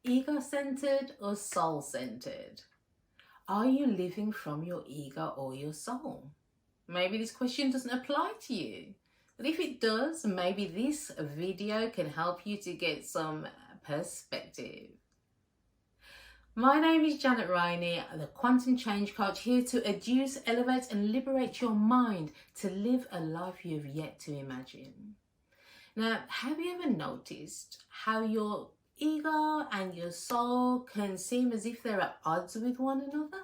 Ego-centered or soul-centered? Are you living from your ego or your soul? Maybe this question doesn't apply to you. But if it does, maybe this video can help you to get some perspective. My name is Janet Riney, the Quantum Change Coach, here to educe, elevate and liberate your mind to live a life you have yet to imagine. Now, have you ever noticed how your ego and your soul can seem as if they're at odds with one another?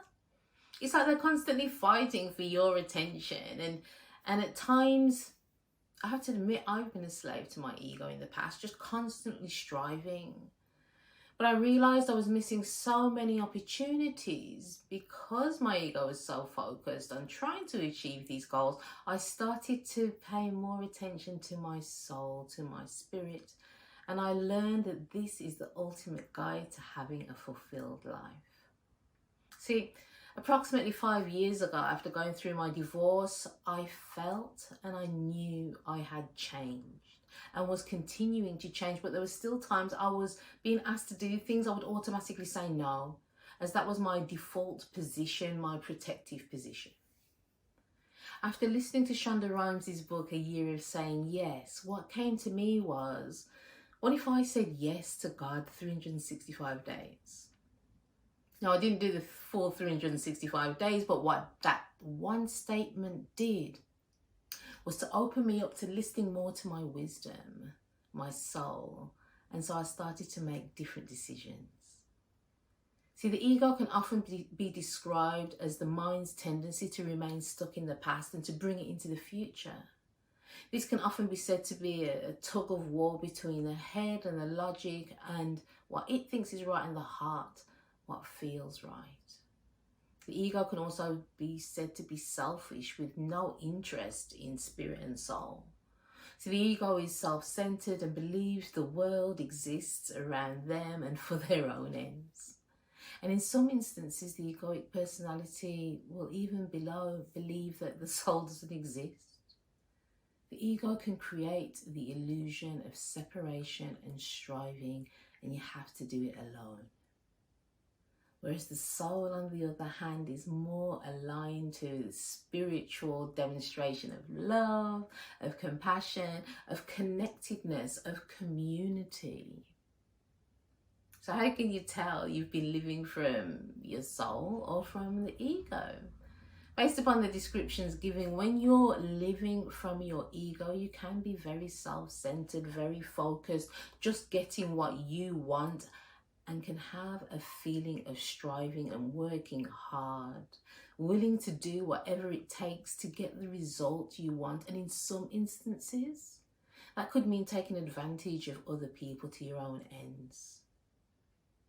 It's like they're constantly fighting for your attention, and at times, I have to admit, I've been a slave to my ego in the past, just constantly striving. But I realized I was missing so many opportunities because my ego was so focused on trying to achieve these goals. I started to pay more attention to my soul, to my spirit, and I learned that this is the ultimate guide to having a fulfilled life. See, approximately 5 years ago, after going through my divorce, I felt and I knew I had changed and was continuing to change, but there were still times I was being asked to do things I would automatically say no, as that was my default position, my protective position. After listening to Shonda Rhimes' book, A Year of Saying Yes, what came to me was, what if I said yes to God 365 days? Now, I didn't do the full 365 days, but what that one statement did was to open me up to listening more to my wisdom, my soul. And so I started to make different decisions. See, the ego can often be described as the mind's tendency to remain stuck in the past and to bring it into the future. This can often be said to be a tug of war between the head and the logic and what it thinks is right and the heart, what feels right. The ego can also be said to be selfish with no interest in spirit and soul. So the ego is self-centered and believes the world exists around them and for their own ends. And in some instances, the egoic personality will even believe that the soul doesn't exist. The ego can create the illusion of separation and striving, and you have to do it alone. Whereas the soul, on the other hand, is more aligned to the spiritual demonstration of love, of compassion, of connectedness, of community. So how can you tell you've been living from your soul or from the ego? Based upon the descriptions given, when you're living from your ego, you can be very self-centered, very focused, just getting what you want, and can have a feeling of striving and working hard, willing to do whatever it takes to get the result you want. And in some instances, that could mean taking advantage of other people to your own ends.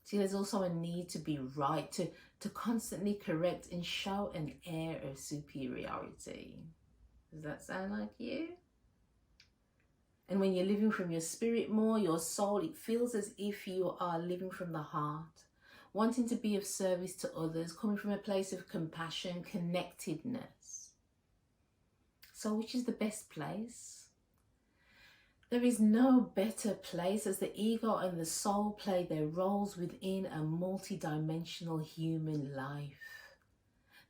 See, there's also a need to be right, to constantly correct and show an air of superiority. Does that sound like you? And when you're living from your spirit more, your soul, it feels as if you are living from the heart, wanting to be of service to others, coming from a place of compassion, connectedness. So which is the best place? There is no better place, as the ego and the soul play their roles within a multi-dimensional human life.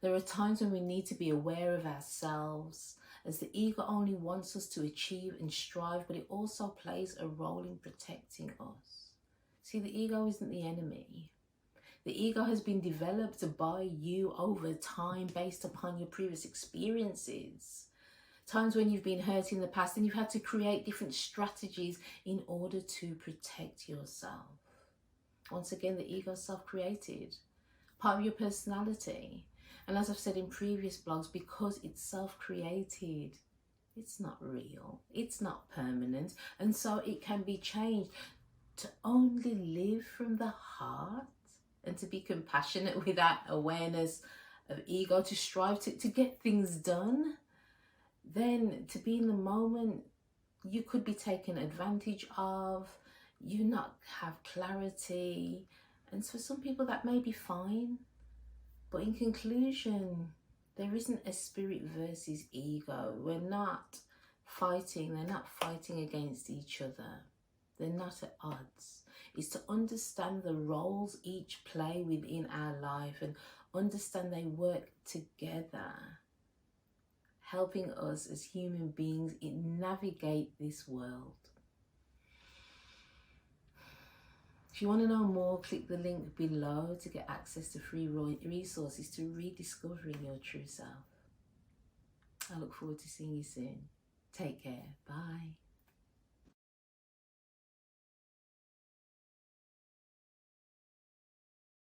There are times when we need to be aware of ourselves, as the ego only wants us to achieve and strive, but it also plays a role in protecting us. See, the ego isn't the enemy. The ego has been developed by you over time based upon your previous experiences. Times when you've been hurt in the past and you've had to create different strategies in order to protect yourself. Once again, the ego is self-created, part of your personality. And as I've said in previous blogs, because it's self-created, it's not real, it's not permanent, and so it can be changed. To only live from the heart and to be compassionate with that awareness of ego, to strive to get things done, then to be in the moment, you could be taken advantage of, you not have clarity, and for some people that may be fine. But in conclusion, there isn't a spirit versus ego. We're not fighting. They're not fighting against each other. They're not at odds. is to understand the roles each play within our life and understand they work together, helping us as human beings navigate this world. If you want to know more, click the link below to get access to free resources to rediscovering your true self. I look forward to seeing you soon. Take care. Bye.